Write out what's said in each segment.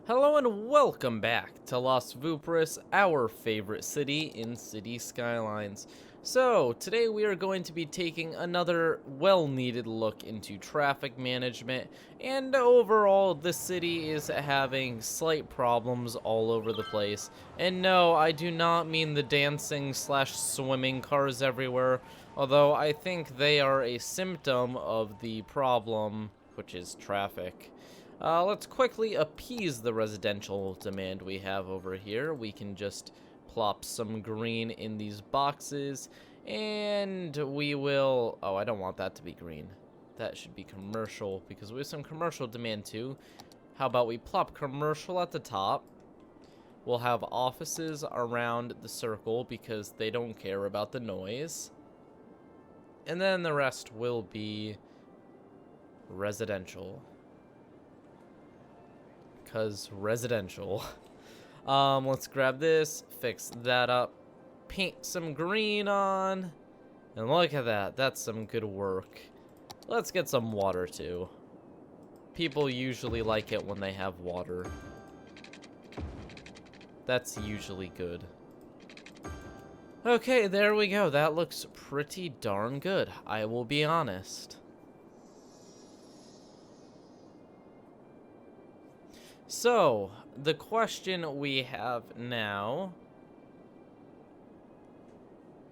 Hello and welcome back to Los Vooperis, our favorite city in City Skylines. So, today we are going to be taking another well-needed look into traffic management, and overall the city is having slight problems all over the place. And no, I do not mean the dancing slash swimming cars everywhere, although I think they are a symptom of the problem, which is traffic. Let's quickly appease the residential demand we have over here. We can just plop some green in these boxes, and we will... Oh, I don't want that to be green. That should be commercial, because we have some commercial demand too. How about we plop commercial at the top? We'll have offices around the circle, because they don't care about the noise. And then the rest will be residential. Because residential. Let's grab this, fix that up, paint some green on, and look at that. That's some good work. Let's get some water too. People usually like it when they have water. That's usually good. Okay, there we go. That looks pretty darn good, I will be honest. So, the question we have now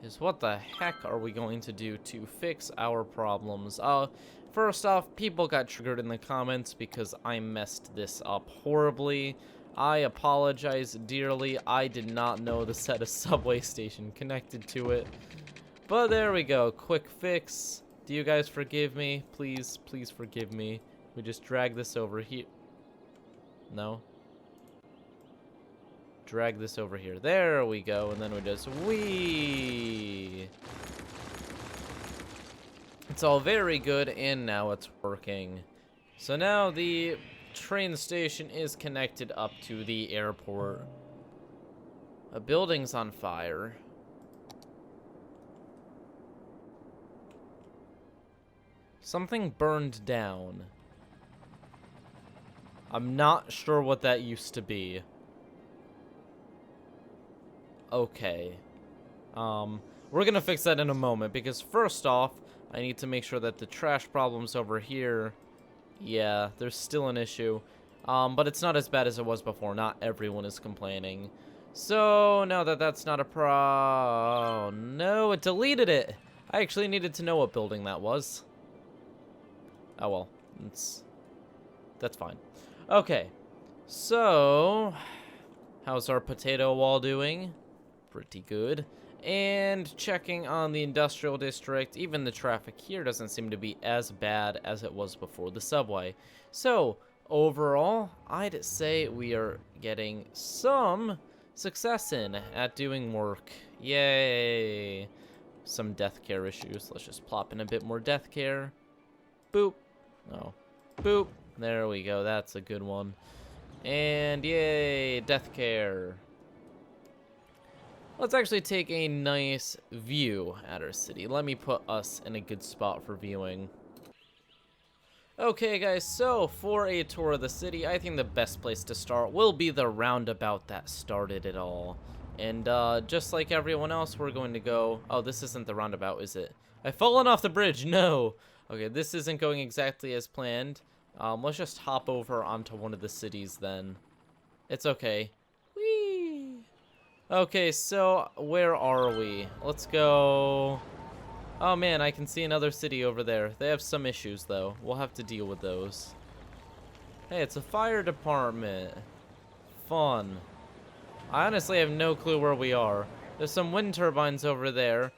is what the heck are we going to do to fix our problems? First off, people got triggered in the comments because I messed this up horribly. I apologize dearly. I did not know to set a subway station connected to it. But there we go. Quick fix. Do you guys forgive me? Please, please forgive me. We just drag this over here. No. Drag this over here. There we go. And then we just whee. It's all very good, and now it's working. So now the train station is connected up to the airport. A building's on fire. Something burned down. I'm not sure what that used to be. Okay. We're gonna fix that in a moment, because first off, I need to make sure that the trash problems over here, yeah, there's still an issue. But it's not as bad as it was before. Not everyone is complaining. So, now that that's not a oh, no, it deleted it. I actually needed to know what building that was. Oh, well, that's fine. Okay, so how's our potato wall doing? Pretty good. And checking on the industrial district, even the traffic here doesn't seem to be as bad as it was before the subway. So overall, I'd say we are getting some success at doing work. Yay. Some death care issues. Let's just plop in a bit more death care. Boop. Oh. Boop. There we go, that's a good one. And yay, death care. Let's actually take a nice view at our city. Let me put us in a good spot for viewing. Okay guys, so for a tour of the city, I think the best place to start will be the roundabout that started it all. And just like everyone else, we're going to go... Oh, this isn't the roundabout, is it? I've fallen off the bridge, no! Okay, this isn't going exactly as planned. Let's just hop over onto one of the cities then. It's okay. Whee! Okay, so where are we? Let's go... Oh man, I can see another city over there. They have some issues though. We'll have to deal with those. Hey, it's a fire department. Fun. I honestly have no clue where we are. There's some wind turbines over there.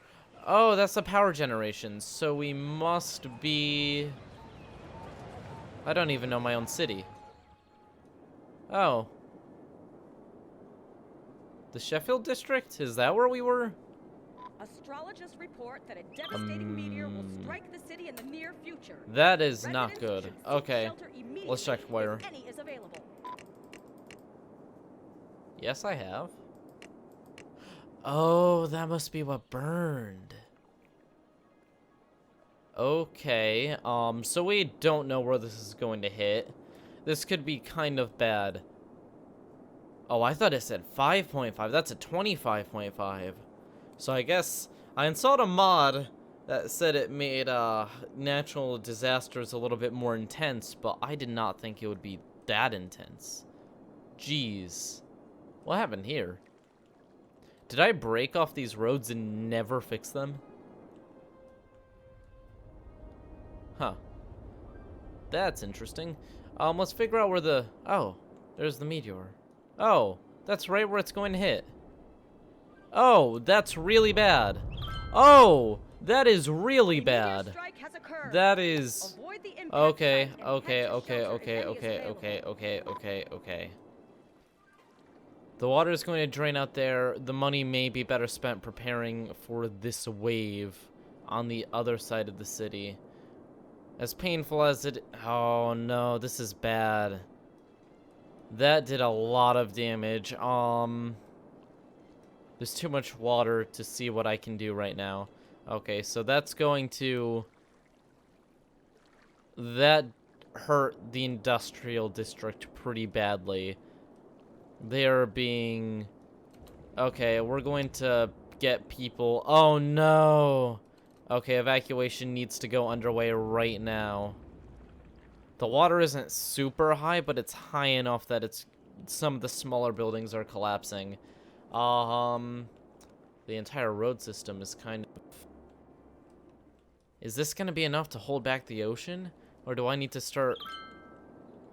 Oh, that's the power generation. So we must be... I don't even know my own city. Oh. The Sheffield district? Is that where we were? Astrologists report that a devastating meteor will strike the city in the near future. That is not good. Okay. Let's check where. If any is available. Yes, I have. Oh, that must be what burned. Okay, so we don't know where this is going to hit. This could be kind of bad. Oh, I thought it said 5.5. That's a 25.5. So I guess I installed a mod that said it made natural disasters a little bit more intense, but I did not think it would be that intense. Jeez. What happened here? Did I break off these roads and never fix them? Huh. That's interesting. Let's figure out where the... Oh, there's the meteor. Oh, that's right where it's going to hit. Oh, that's really bad. Oh, that is really bad. That is... Okay. The water is going to drain out there. The money may be better spent preparing for this wave on the other side of the city. As painful as it... Oh, no, this is bad. That did a lot of damage. There's too much water to see what I can do right now. Okay, so that's going to... That hurt the industrial district pretty badly. They are being... Okay, we're going to get people... Oh, no! Okay, evacuation needs to go underway right now. The water isn't super high, but it's high enough that it's... Some of the smaller buildings are collapsing. The entire road system is kind of... Is this going to be enough to hold back the ocean? Or do I need to start...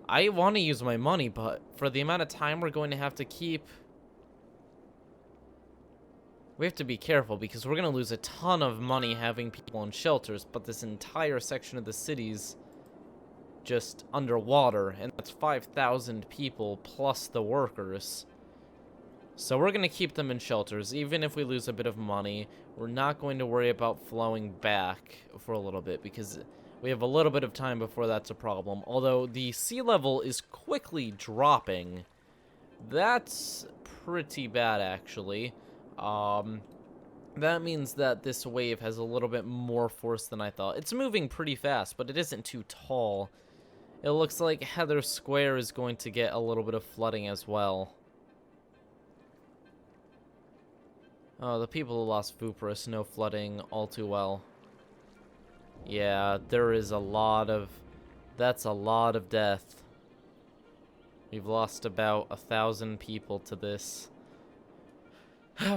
I want to use my money, but for the amount of time we're going to have to keep... We have to be careful because we're going to lose a ton of money having people in shelters, but this entire section of the city's just underwater, and that's 5,000 people plus the workers. So we're going to keep them in shelters. Even if we lose a bit of money, we're not going to worry about flowing back for a little bit because we have a little bit of time before that's a problem. Although the sea level is quickly dropping. That's pretty bad, actually. That means that this wave has a little bit more force than I thought. It's moving pretty fast, but it isn't too tall. It looks like Heather Square is going to get a little bit of flooding as well. Oh, the people of Los Vooperis know flooding all too well. Yeah, there is a lot of... That's a lot of death. We've lost about 1,000 people to this.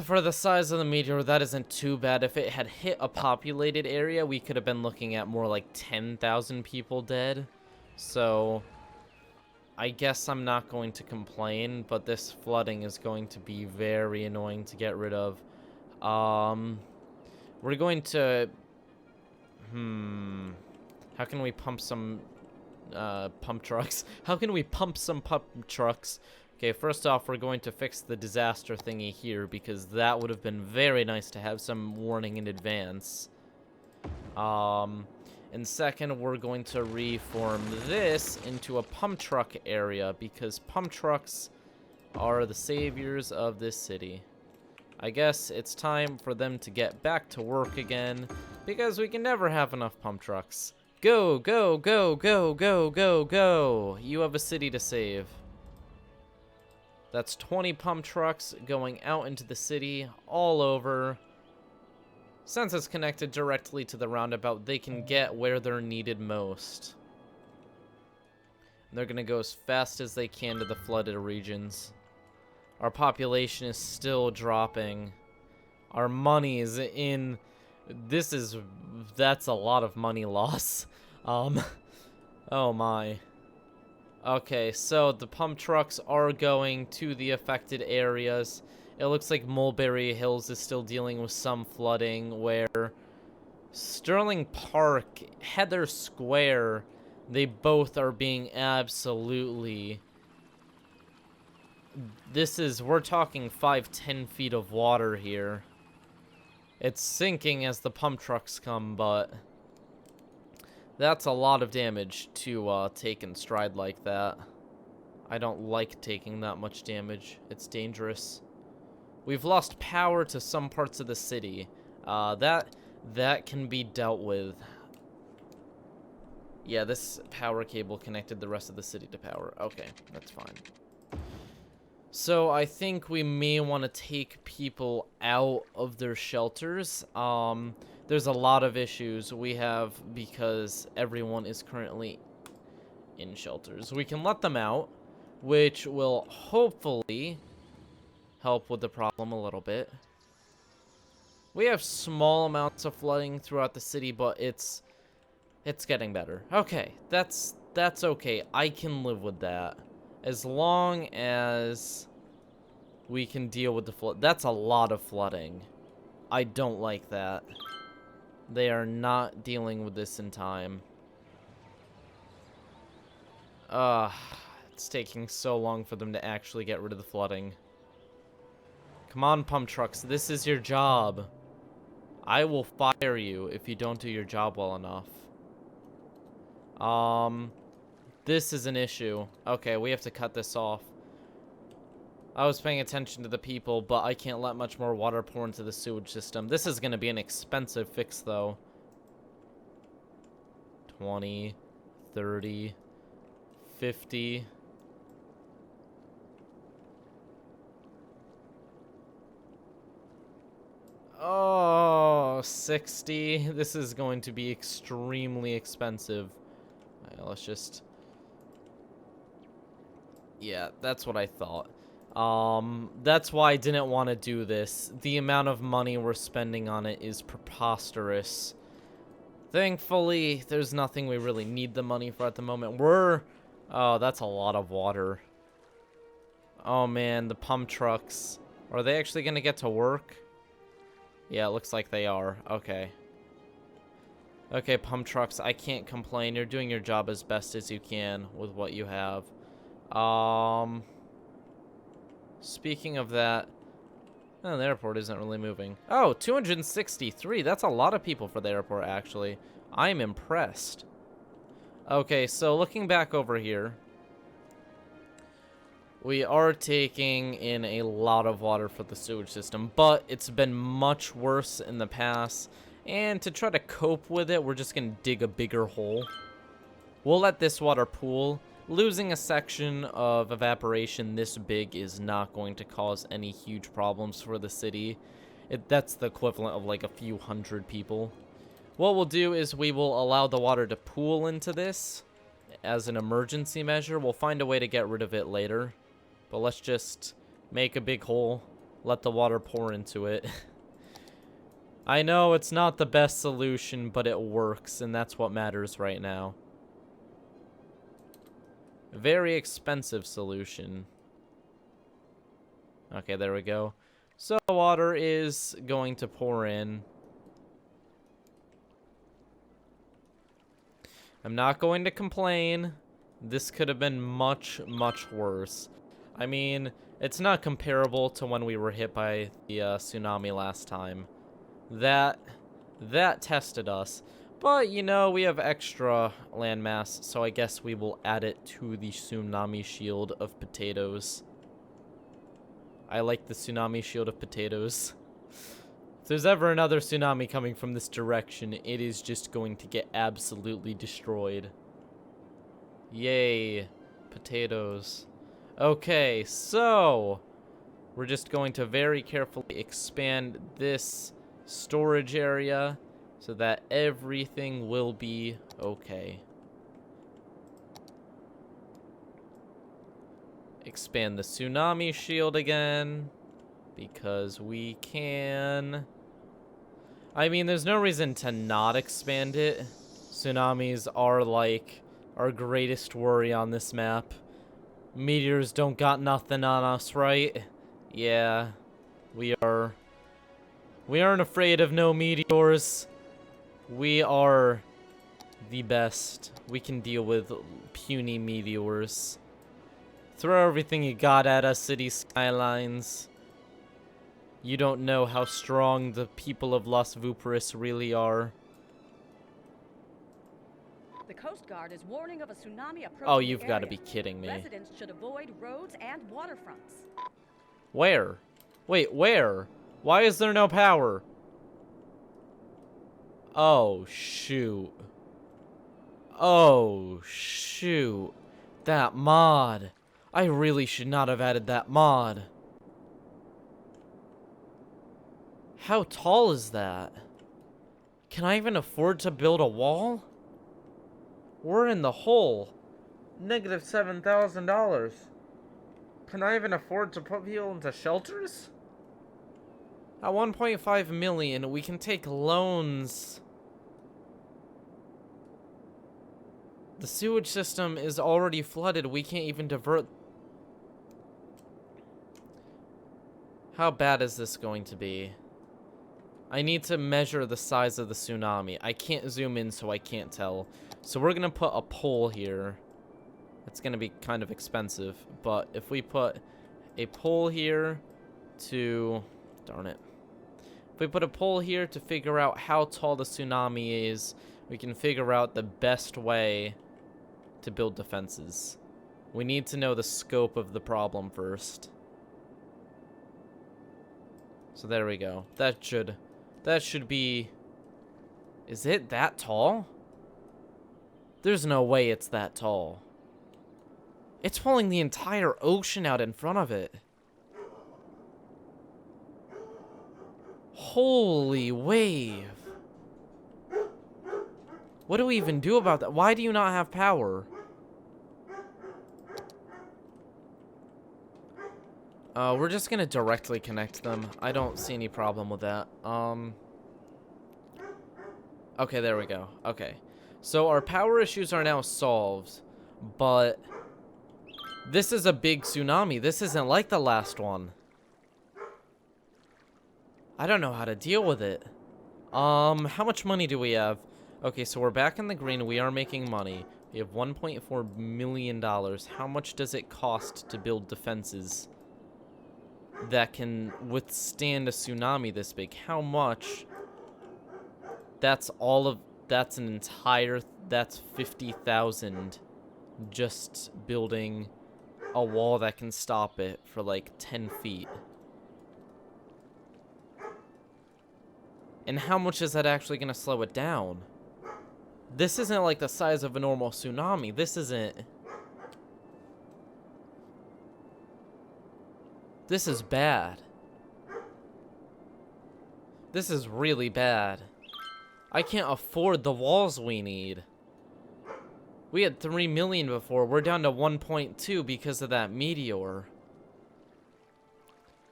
For the size of the meteor, that isn't too bad. If it had hit a populated area, we could have been looking at more like 10,000 people dead. So, I guess I'm not going to complain, but this flooding is going to be very annoying to get rid of. We're going to... How can we pump some pump trucks? How can we pump some pump trucks? Okay, first off, we're going to fix the disaster thingy here because that would have been very nice to have some warning in advance. And second, we're going to reform this into a pump truck area because pump trucks are the saviors of this city. I guess it's time for them to get back to work again because we can never have enough pump trucks. Go, go, go, go, go, go, go. You have a city to save. That's 20 pump trucks going out into the city all over. Since it's connected directly to the roundabout, they can get where they're needed most. And they're going to go as fast as they can to the flooded regions. Our population is still dropping. Our money is in... That's a lot of money loss. Oh my. Okay, so the pump trucks are going to the affected areas. It looks like Mulberry Hills is still dealing with some flooding, where Sterling Park, Heather Square, they both are being absolutely... We're talking 5-10 feet of water here. It's sinking as the pump trucks come, but... That's a lot of damage to take in stride like that. I don't like taking that much damage. It's dangerous. We've lost power to some parts of the city. That can be dealt with. Yeah, this power cable connected the rest of the city to power. Okay, that's fine. So I think we may want to take people out of their shelters. There's a lot of issues we have because everyone is currently in shelters. We can let them out, which will hopefully help with the problem a little bit. We have small amounts of flooding throughout the city, but it's getting better. Okay, that's okay. I can live with that. As long as we can deal with the flood. That's a lot of flooding. I don't like that. They are not dealing with this in time. It's taking so long for them to actually get rid of the flooding. Come on, pump trucks. This is your job. I will fire you if you don't do your job well enough. This is an issue. Okay, we have to cut this off. I was paying attention to the people, but I can't let much more water pour into the sewage system. This is going to be an expensive fix, though. 20, 30, 50. Oh, 60. This is going to be extremely expensive. All right, let's just... Yeah, that's what I thought. That's why I didn't want to do this. The amount of money we're spending on it is preposterous. Thankfully, there's nothing we really need the money for at the moment. Oh, that's a lot of water. Oh man, the pump trucks. Are they actually gonna get to work? Yeah, it looks like they are. Okay. Okay, pump trucks, I can't complain. You're doing your job as best as you can with what you have. Speaking of that, oh, the airport isn't really moving. Oh, 263. That's a lot of people for the airport, actually. I'm impressed. Okay, so looking back over here, we are taking in a lot of water for the sewage system, but it's been much worse in the past. And to try to cope with it, we're just going to dig a bigger hole. We'll let this water pool. Losing a section of evaporation this big is not going to cause any huge problems for the city. That's the equivalent of like a few hundred people. What we'll do is we will allow the water to pool into this as an emergency measure. We'll find a way to get rid of it later. But let's just make a big hole, let the water pour into it. I know it's not the best solution, but it works, and that's what matters right now. Very expensive solution. Okay, there we go. So water is going to pour in. I'm not going to complain. This could have been much, much worse. I mean, it's not comparable to when we were hit by the tsunami last time. That tested us. But, you know, we have extra landmass, so I guess we will add it to the tsunami shield of potatoes. I like the tsunami shield of potatoes. If there's ever another tsunami coming from this direction, it is just going to get absolutely destroyed. Yay, potatoes. Okay, so we're just going to very carefully expand this storage area so that everything will be okay. Expand the tsunami shield again, because we can. I mean, there's no reason to not expand it. Tsunamis are like our greatest worry on this map. Meteors don't got nothing on us, right? Yeah, we aren't afraid of no meteors. We are the best. We can deal with puny meteors. Throw everything you got at us, city skylines. You don't know how strong the people of Los Vooperis really are. The Coast Guard is warning of a tsunami approaching. Oh, you've the got to area. be kidding me. Residents should avoid roads and waterfronts. Where? Wait, where? Why is there no power? Oh, shoot. Oh, shoot. That mod. I really should not have added that mod. How tall is that? Can I even afford to build a wall? We're in the hole. Negative $7,000. Can I even afford to put people into shelters? At 1.5 million, we can take loans. The sewage system is already flooded. We can't even divert. How bad is this going to be? I need to measure the size of the tsunami. I can't zoom in, so I can't tell. So we're gonna put a pole here. It's gonna be kind of expensive, but if we put a pole here to... Darn it. If we put a pole here to figure out how tall the tsunami is, we can figure out the best way to build defenses. We need to know the scope of the problem first. So there we go. That should be... Is it that tall? There's no way it's that tall. It's pulling the entire ocean out in front of it. Holy wave. What do we even do about that? Why do you not have power? We're just gonna directly connect them. I don't see any problem with that. Okay, there we go. Okay. So our power issues are now solved, but this is a big tsunami. This isn't like the last one. I don't know how to deal with it. How much money do we have? Okay, so we're back in the green. We are making money. We have $1.4 million. How much does it cost to build defenses that can withstand a tsunami this big? How much? That's that's 50,000 just building a wall that can stop it for like 10 feet. And how much is that actually going to slow it down? This isn't like the size of a normal tsunami. This isn't... This is bad. This is really bad. I can't afford the walls we need. We had 3 million before. We're down to 1.2 because of that meteor.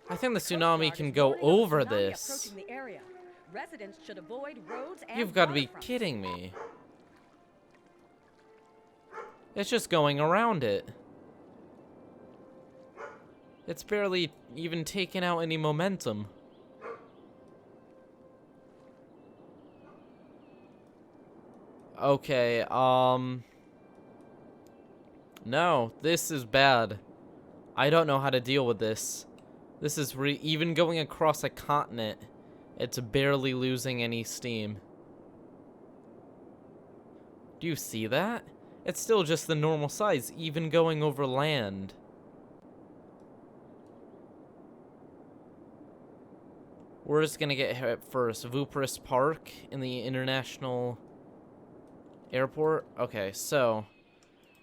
I think the tsunami can go over this. Residents should avoid roads and You've got to be kidding me. It's just going around it. It's barely even taken out any momentum. Okay, no, this is bad. I don't know how to deal with this. This is even going across a continent. It's barely losing any steam. Do you see that? It's still just the normal size, even going over land. We're just gonna get hit first. Vooperis Park in the international airport. Okay, so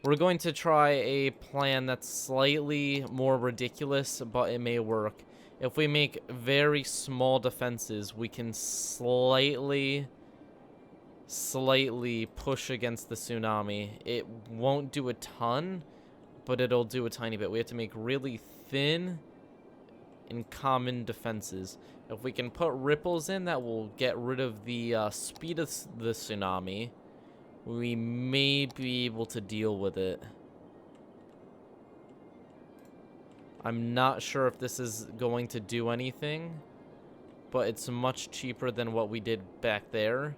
we're going to try a plan that's slightly more ridiculous, but it may work. If we make very small defenses, we can slightly push against the tsunami. It won't do a ton, but it'll do a tiny bit. We have to make really thin and common defenses. If we can put ripples in, that will get rid of the speed of the tsunami. We may be able to deal with it. I'm not sure if this is going to do anything, but it's much cheaper than what we did back there,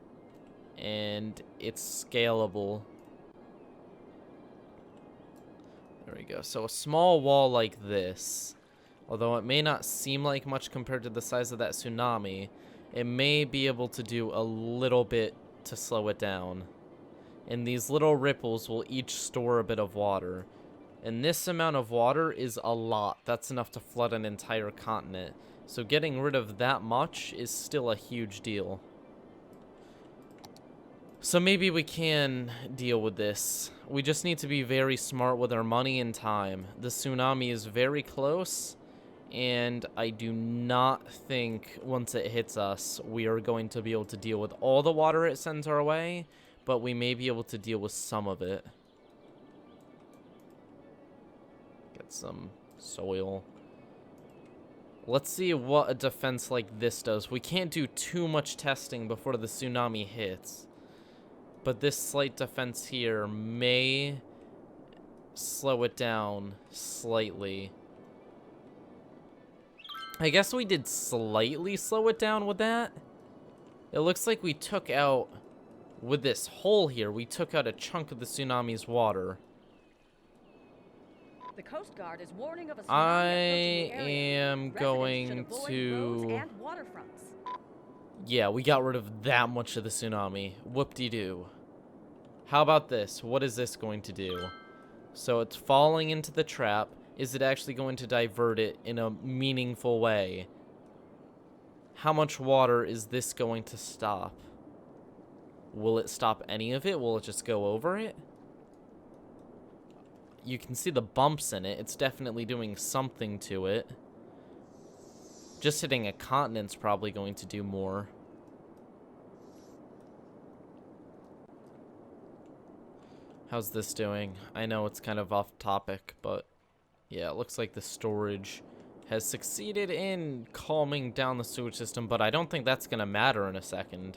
and it's scalable. There we go. So a small wall like this, although it may not seem like much compared to the size of that tsunami, it may be able to do a little bit to slow it down. And these little ripples will each store a bit of water. And this amount of water is a lot. That's enough to flood an entire continent. So getting rid of that much is still a huge deal. So maybe we can deal with this. We just need to be very smart with our money and time. The tsunami is very close, and I do not think once it hits us, we are going to be able to deal with all the water it sends our way, but we may be able to deal with some of it. Get some soil. Let's see what a defense like this does. We can't do too much testing before the tsunami hits. But this slight defense here may slow it down slightly. I guess we did slightly slow it down with that. It looks like we took out, with this hole here, we took out a chunk of the tsunami's water. The Coast Guard is warning of a tsunami I approaching the area. am Residents going should avoid roads to... and waterfronts. Yeah, we got rid of that much of the tsunami. Whoop-de-doo. How about this? What is this going to do? So it's falling into the trap. Is it actually going to divert it in a meaningful way? How much water is this going to stop? Will it stop any of it? Will it just go over it? You can see the bumps in it. It's definitely doing something to it. Just hitting a continent's probably going to do more. How's this doing? I know it's kind of off topic, but yeah, it looks like the storage has succeeded in calming down the sewage system, but I don't think that's gonna matter in a second.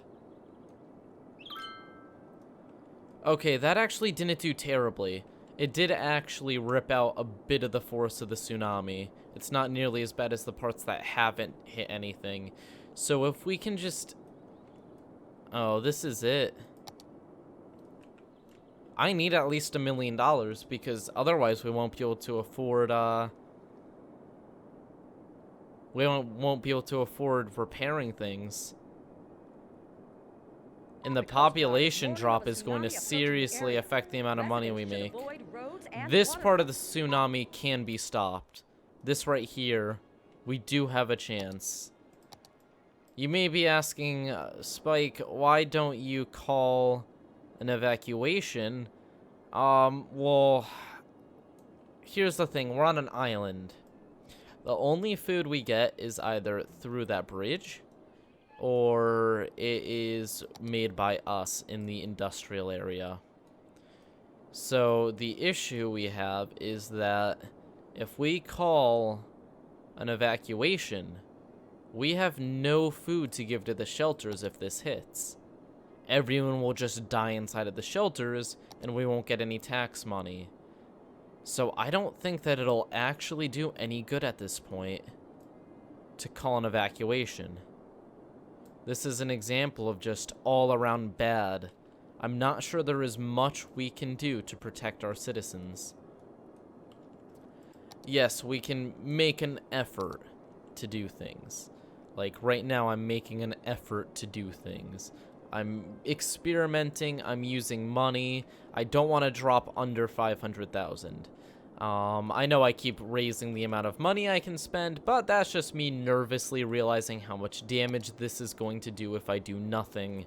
Okay, that actually didn't do terribly. It did actually rip out a bit of the force of the tsunami. It's not nearly as bad as the parts that haven't hit anything. So if we can just... Oh, this is it. I need at least $1 million because otherwise we won't be able to afford, we won't be able to afford repairing things. And the population drop is going to seriously affect the amount of money we make. This part of the tsunami can be stopped. This right here, we do have a chance. You may be asking, Spike, why don't you call an evacuation? Well, here's the thing. We're on an island. The only food we get is either through that bridge, or it is made by us in the industrial area. So the issue we have is that if we call an evacuation, we have no food to give to the shelters if this hits. Everyone will just die inside of the shelters, and we won't get any tax money. So I don't think that it'll actually do any good at this point to call an evacuation. This is an example of just all around bad. I'm not sure there is much we can do to protect our citizens. Yes, we can make an effort to do things. Like right now, I'm making an effort to do things. I'm experimenting, I'm using money. I don't want to drop under 500,000. I know I keep raising the amount of money I can spend, but that's just me nervously realizing how much damage this is going to do if I do nothing.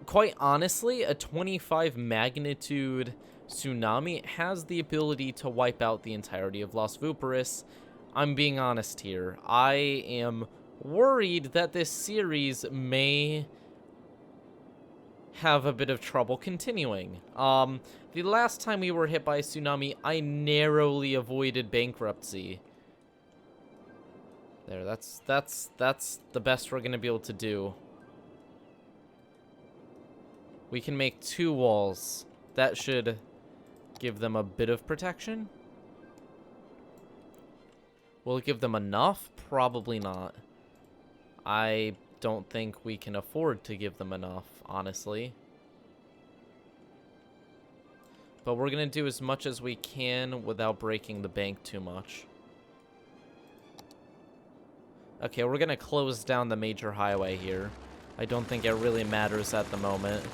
Quite honestly, a 25 magnitude tsunami has the ability to wipe out the entirety of Los Vooperis. I'm being honest here. I am worried that this series may have a bit of trouble continuing. The last time we were hit by a tsunami, I narrowly avoided bankruptcy. There, that's the best we're gonna be able to do. We can make 2 walls. That should give them a bit of protection. Will it give them enough? Probably not. I don't think we can afford to give them enough, honestly. But we're gonna do as much as we can without breaking the bank too much. Okay, we're gonna close down the major highway here. I don't think it really matters at the moment.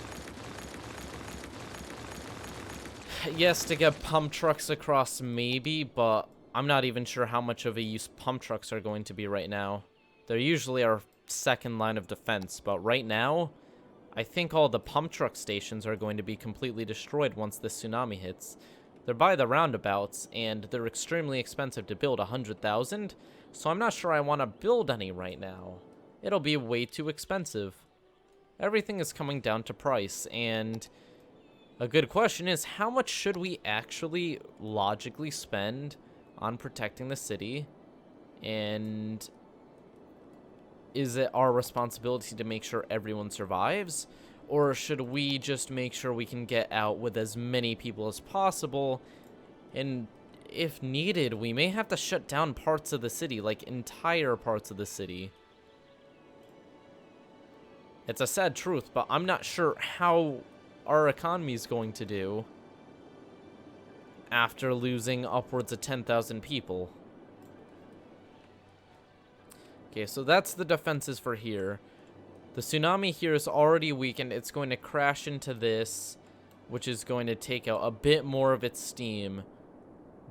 Yes, to get pump trucks across maybe, but I'm not even sure how much of a use pump trucks are going to be right now. They're usually our second line of defense, but right now, I think all the pump truck stations are going to be completely destroyed once this tsunami hits. They're by the roundabouts, and they're extremely expensive to build, 100,000, so I'm not sure I want to build any right now. It'll be way too expensive. Everything is coming down to price, and a good question is, how much should we actually logically spend on protecting the city? And is it our responsibility to make sure everyone survives? Or should we just make sure we can get out with as many people as possible? And if needed, we may have to shut down parts of the city, like entire parts of the city. It's a sad truth, but I'm not sure how our economy is going to do after losing upwards of 10,000 people. Okay, so that's the defenses for here. The tsunami here is already weakened. It's going to crash into this, which is going to take out a bit more of its steam.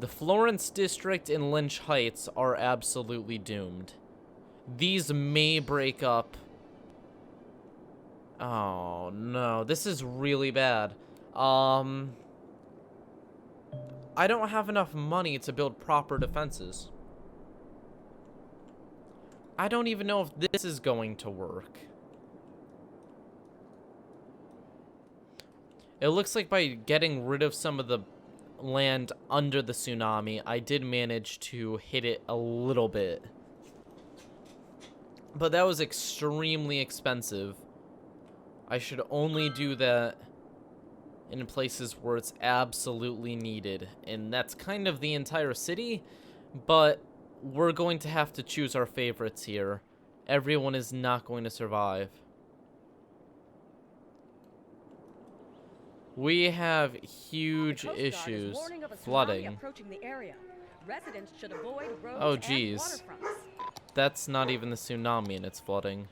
The Florence District and Lynch Heights are absolutely doomed. These may break up. Oh, no. This is really bad. I don't have enough money to build proper defenses. I don't even know if this is going to work. It looks like by getting rid of some of the land under the tsunami, I did manage to hit it a little bit. But that was extremely expensive. I should only do that in places where it's absolutely needed. And that's kind of the entire city, but we're going to have to choose our favorites here. Everyone is not going to survive. We have huge issues flooding. Oh, geez. That's not even the tsunami and it's flooding.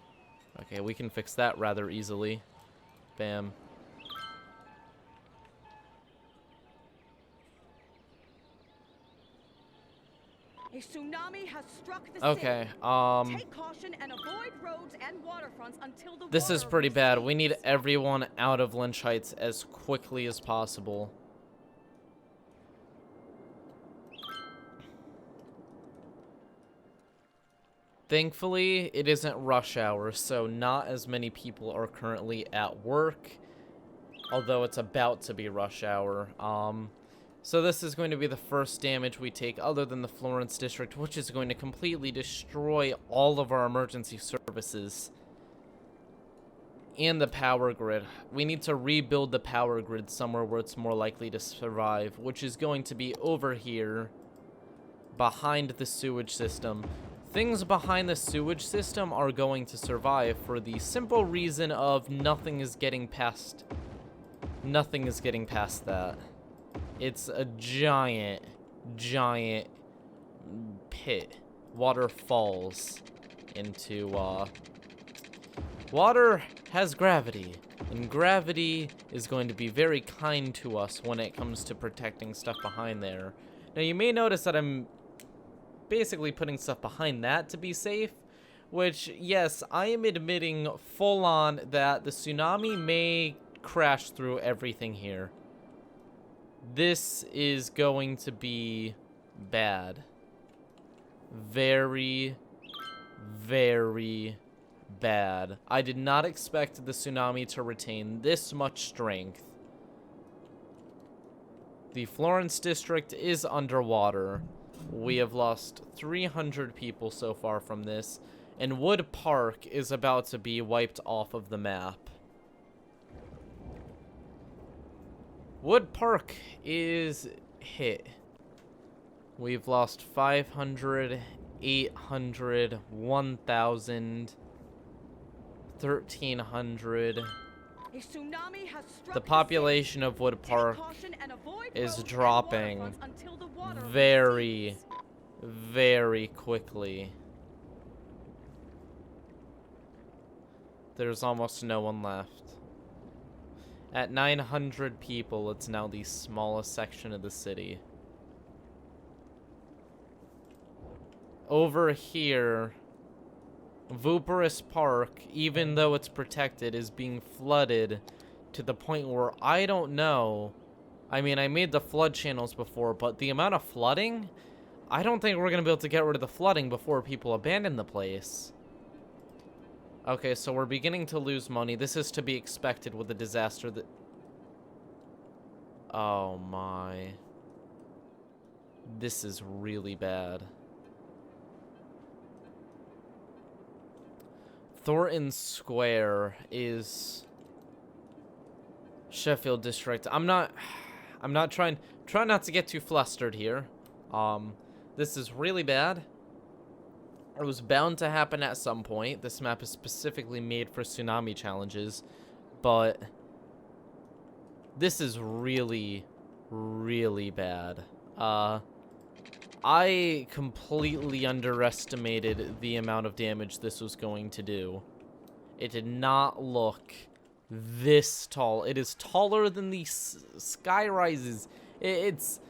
Okay, we can fix that rather easily. Bam. A tsunami has struck the okay, city. Take caution and avoid roads and waterfronts until the this is pretty bad. We need recedes. everyone out of Lynch Heights as quickly as possible. Thankfully, it isn't rush hour, so not as many people are currently at work, although it's about to be rush hour. So this is going to be the first damage we take other than the Florence District, which is going to completely destroy all of our emergency services and the power grid. We need to rebuild the power grid somewhere where it's more likely to survive, which is going to be over here behind the sewage system. Things behind the sewage system are going to survive for the simple reason of nothing is getting past that. It's a giant pit. Water falls into, water has gravity, and gravity is going to be very kind to us when it comes to protecting stuff behind there. Now, you may notice that I'm basically putting stuff behind that to be safe, which, yes, I am admitting full on that the tsunami may crash through everything here. This is going to be bad. Very, very bad. I did not expect the tsunami to retain this much strength. The Florence District is underwater. We have lost 300 people so far from this, and Wood Park is about to be wiped off of the map. Wood Park is hit. We've lost 500, 800, 1,000, 1,300. A tsunami has struck The population of Wood Park is dropping very, very quickly. There's almost no one left. At 900 people, it's now the smallest section of the city. Over here, Vooperis Park, even though it's protected, is being flooded to the point where I don't know. I mean, I made the flood channels before, but the amount of flooding, I don't think we're going to be able to get rid of the flooding before people abandon the place. Okay, so we're beginning to lose money. This is to be expected with a disaster that... Oh my. This is really bad. Thornton Square is Sheffield District. I'm not trying not to get too flustered here. This is really bad. It was bound to happen at some point. This map is specifically made for tsunami challenges, but this is really, really bad. I completely underestimated the amount of damage this was going to do. It did not look this tall. It is taller than the sky rises. It's...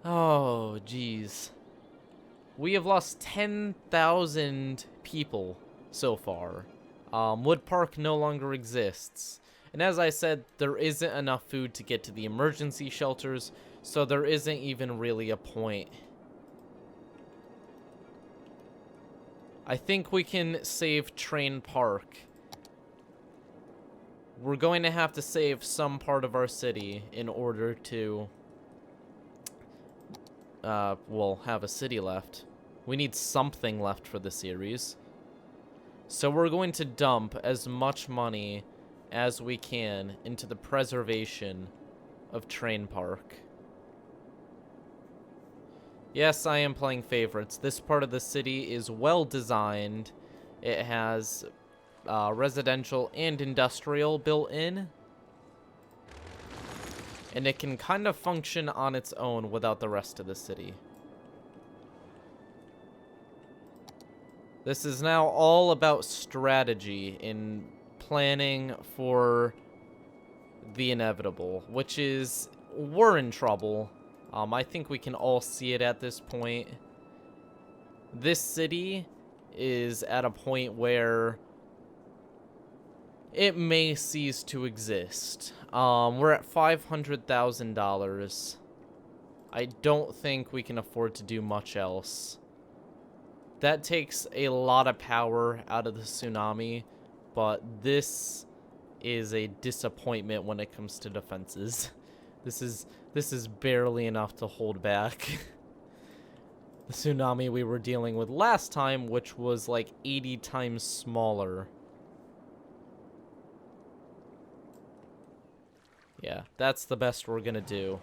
Oh, jeez. We have lost 10,000 people so far. Wood Park no longer exists. And as I said, there isn't enough food to get to the emergency shelters, so there isn't even really a point. I think we can save Train Park. We're going to have to save some part of our city in order to, well, have a city left. We need something left for the series. So we're going to dump as much money as we can into the preservation of Train Park. Yes, I am playing favorites. This part of the city is well designed. It has residential and industrial built in. And it can kind of function on its own without the rest of the city. This is now all about strategy in planning for the inevitable, which is we're in trouble. I think we can all see it at this point. This city is at a point where it may cease to exist. We're at $500,000. I don't think we can afford to do much else. That takes a lot of power out of the tsunami, but this is a disappointment when it comes to defenses. This is barely enough to hold back the tsunami we were dealing with last time, which was like 80 times smaller. Yeah, that's the best we're gonna do.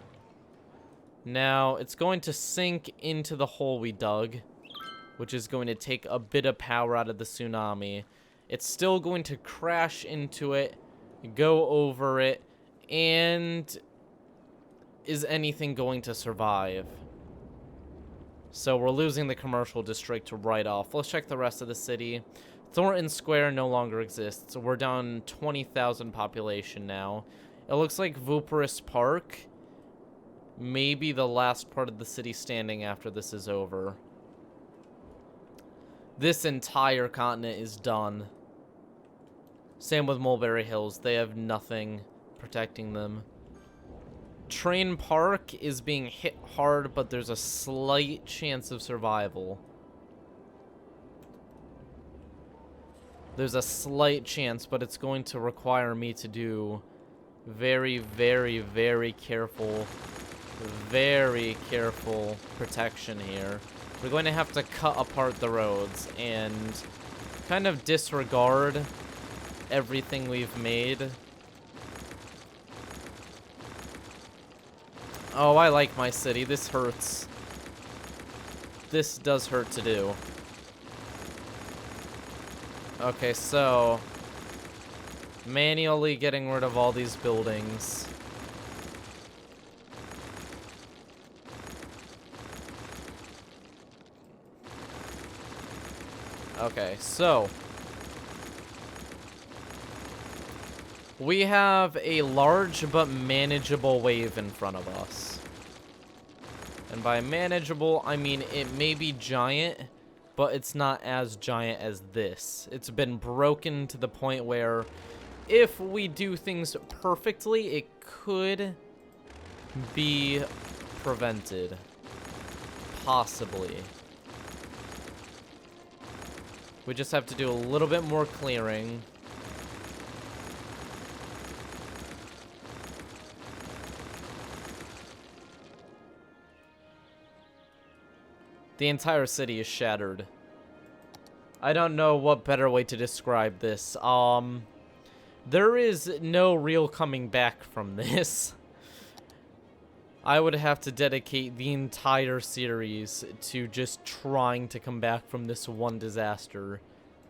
Now, it's going to sink into the hole we dug, which is going to take a bit of power out of the tsunami. It's still going to crash into it, go over it, and is anything going to survive? So we're losing the commercial district right off. Let's check the rest of the city. Thornton Square no longer exists. We're down 20,000 population now. It looks like Vooperis Park may be the last part of the city standing after this is over. This entire continent is done. Same with Mulberry Hills. They have nothing protecting them. Train Park is being hit hard, but there's a slight chance of survival. There's a slight chance, but it's going to require me to do very, very, very careful protection here. We're going to have to cut apart the roads and kind of disregard everything we've made. Oh, I like my city. This hurts. This does hurt to do. Okay, so manually getting rid of all these buildings. Okay, so we have a large but manageable wave in front of us. And by manageable, I mean it may be giant, but it's not as giant as this. It's been broken to the point where if we do things perfectly, it could be prevented. Possibly. We just have to do a little bit more clearing. The entire city is shattered. I don't know what better way to describe this. There is no real coming back from this. I would have to dedicate the entire series to just trying to come back from this one disaster,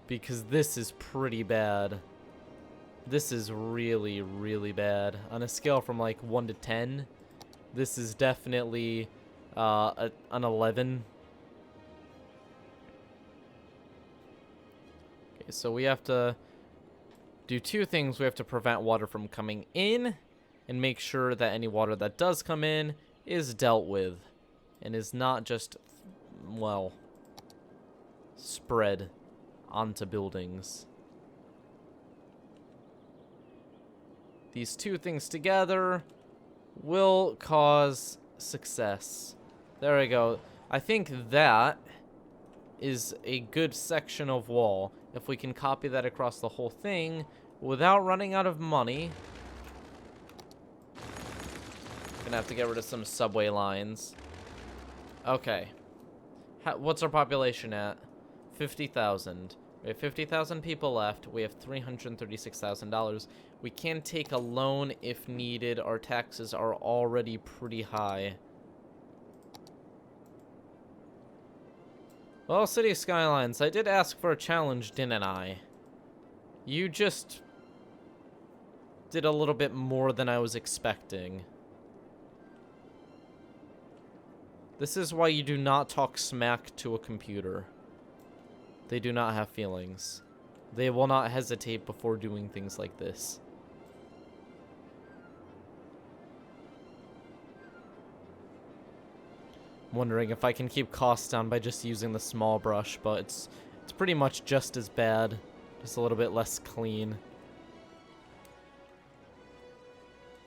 because this is pretty bad. This is really, really bad. On a scale from like 1 to 10, this is definitely an 11. Okay, so we have to do two things. We have to prevent water from coming in, and make sure that any water that does come in is dealt with and is not just, well, spread onto buildings. These two things together will cause success. There we go. I think that is a good section of wall. If we can copy that across the whole thing without running out of money. Gonna have to get rid of some subway lines. Okay. What's our population at? 50,000. We have 50,000 people left. We have $336,000. We can take a loan if needed. Our taxes are already pretty high. Well, City Skylines, I did ask for a challenge, didn't I? You just did a little bit more than I was expecting. This is why you do not talk smack to a computer. They do not have feelings. They will not hesitate before doing things like this. I'm wondering if I can keep costs down by just using the small brush, but it's pretty much just as bad. Just a little bit less clean.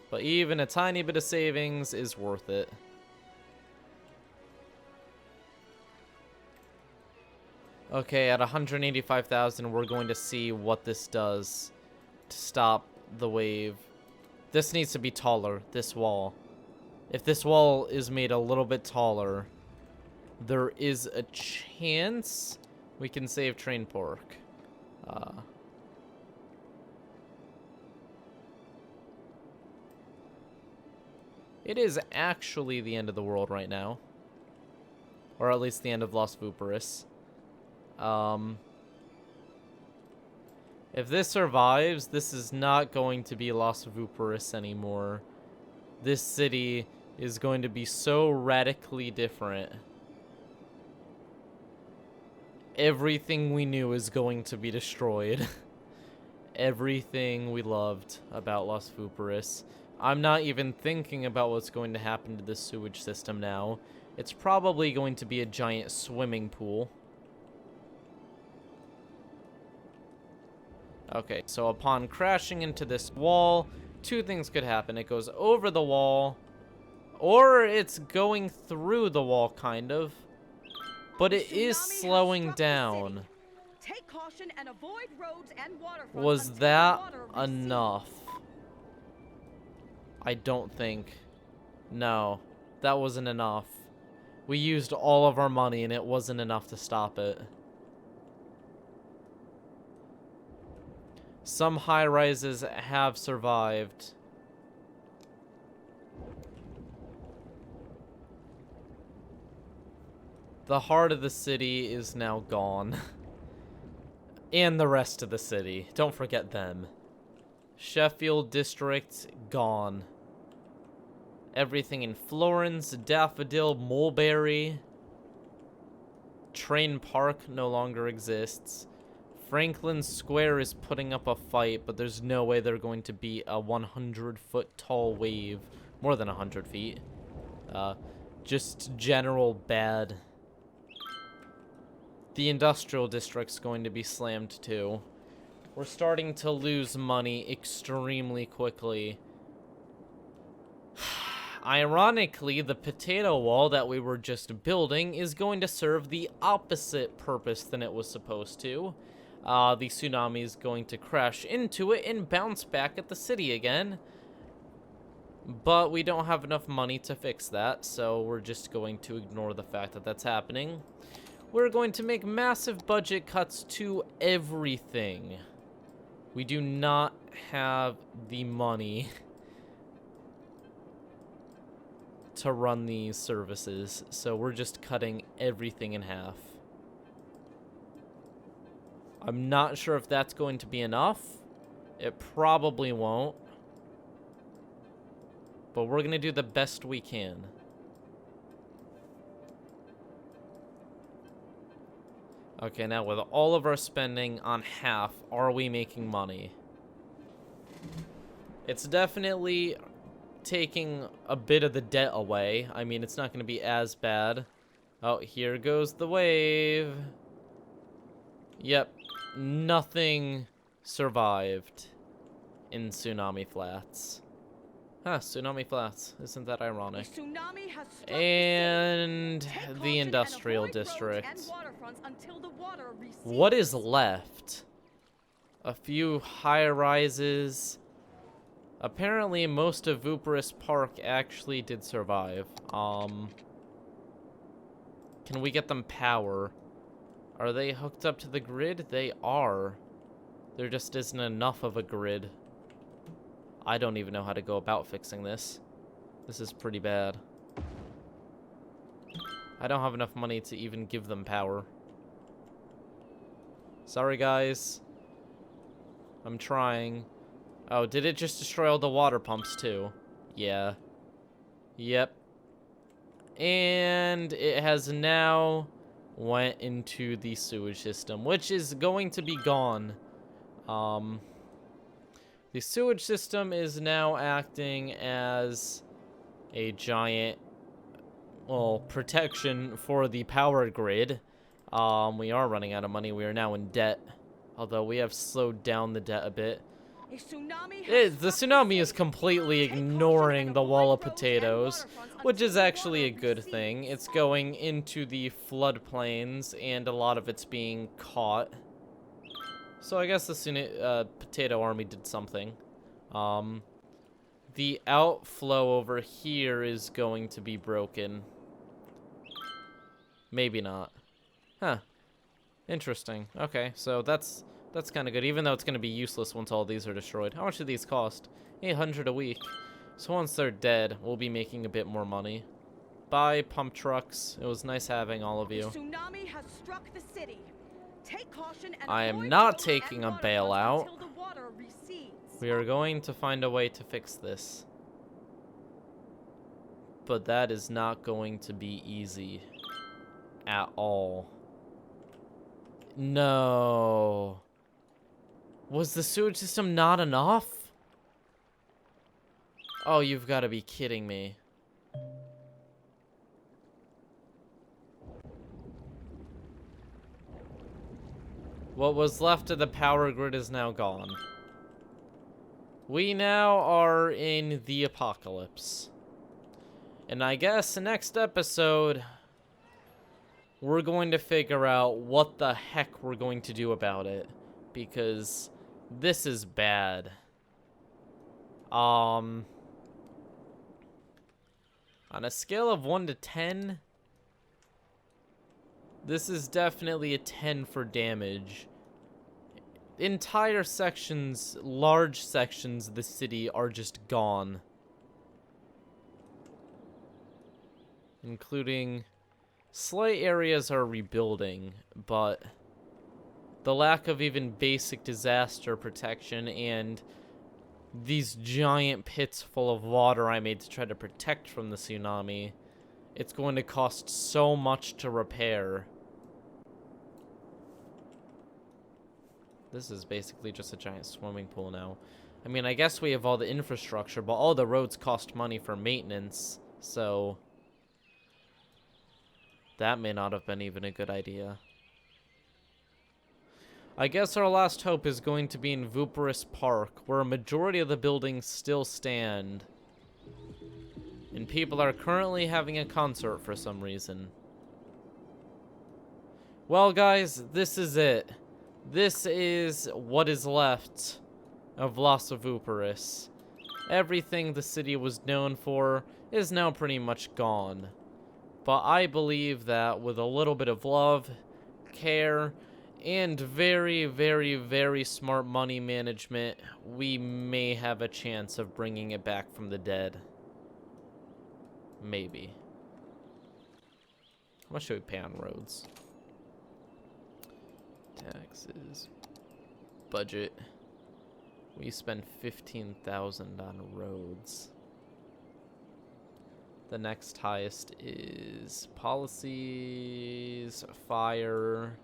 But even a tiny bit of savings is worth it. Okay, at 185,000, we're going to see what this does to stop the wave. This needs to be taller, this wall. If this wall is made a little bit taller, there is a chance we can save train pork. It is actually the end of the world right now. Or at least the end of Los Vooperis. If this survives, this is not going to be Los Vooperis anymore. This city is going to be so radically different. Everything we knew is going to be destroyed. Everything we loved about Los Vooperis. I'm not even thinking about what's going to happen to the sewage system now. It's probably going to be a giant swimming pool. Okay, so upon crashing into this wall, two things could happen. It goes over the wall, or it's going through the wall, kind of. But it is slowing down. Take caution and avoid roads and waterfronts. Was that enough? I don't think. No, that wasn't enough. We used all of our money and it wasn't enough to stop it. Some high-rises have survived. The heart of the city is now gone. And the rest of the city. Don't forget them. Sheffield District, gone. Everything in Florence, Daffodil, Mulberry. Train Park no longer exists. Franklin Square is putting up a fight, but there's no way they're going to beat a 100-foot tall wave. More than 100 feet. Just general bad. the industrial district's going to be slammed too. We're starting to lose money extremely quickly. Ironically, the potato wall that we were just building is going to serve the opposite purpose than it was supposed to. The tsunami is going to crash into it and bounce back at the city again. But we don't have enough money to fix that, so we're just going to ignore the fact that that's happening. We're going to make massive budget cuts to everything. We do not have the money to run these services, so we're just cutting everything in half. I'm not sure if that's going to be enough. It probably won't. But we're gonna do the best we can. Okay, now with all of our spending on half, are we making money? It's definitely taking a bit of the debt away. I mean, it's not going to be as bad. Oh, here goes the wave. Yep, nothing survived in Tsunami Flats. Huh, Tsunami Flats. Isn't that ironic? Tsunami has struck And the industrial district. What is left? A few high-rises. Apparently, most of Vooperis Park actually did survive. Can we get them power? Are they hooked up to the grid? They are. There just isn't enough of a grid. I don't even know how to go about fixing this. This is pretty bad. I don't have enough money to even give them power. Sorry, guys. I'm trying. Oh, did it just destroy all the water pumps, too? Yeah. Yep. And it has now went into the sewage system, which is going to be gone. The sewage system is now acting as a giant, well, protection for the power grid. We are running out of money. We are now in debt, although we have slowed down the debt a bit. The tsunami is completely ignoring the wall of potatoes, which is actually a good thing. It's going into the floodplains, and a lot of it's being caught. So I guess the potato army did something. The outflow over here is going to be broken. Maybe not. Huh. Interesting. Okay, so that's kind of good, even though it's going to be useless once all these are destroyed. How much do these cost? 800 a week. So once they're dead, we'll be making a bit more money. Bye, pump trucks. It was nice having all of you. Tsunami has struck the city. Take caution and I am avoid not building taking and a water bailout. until the water recedes. We are going to find a way to fix this. But that is not going to be easy. At all. No. Was the sewage system not enough? Oh, you've got to be kidding me. What was left of the power grid is now gone. We now are in the apocalypse. And I guess next episode, we're going to figure out what the heck we're going to do about it. Because this is bad. On a scale of 1 to 10, this is definitely a 10 for damage. Entire sections, large sections of the city are just gone. Including slight areas are rebuilding, but the lack of even basic disaster protection and these giant pits full of water I made to try to protect from the tsunami, it's going to cost so much to repair. This is basically just a giant swimming pool now. I mean, I guess we have all the infrastructure, but all the roads cost money for maintenance, so that may not have been even a good idea. I guess our last hope is going to be in Vooperis Park, where a majority of the buildings still stand. And people are currently having a concert for some reason. Well, guys, this is it. This is what is left of Los Vooperis. Everything the city was known for is now pretty much gone. But I believe that with a little bit of love, care, and very, very, very smart money management, we may have a chance of bringing it back from the dead. Maybe. How much should we pay on roads? Taxes. Budget. We spend 15,000 on roads. The next highest is policies, fire,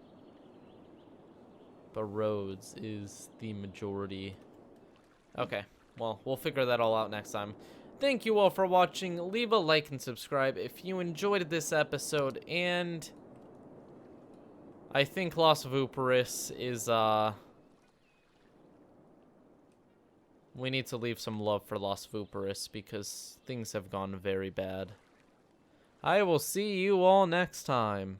but roads is the majority. Okay, well, we'll figure that all out next time. Thank you all for watching. Leave a like and subscribe if you enjoyed this episode, and I think Los Vooperis is, we need to leave some love for Los Vooperis because things have gone very bad. I will see you all next time.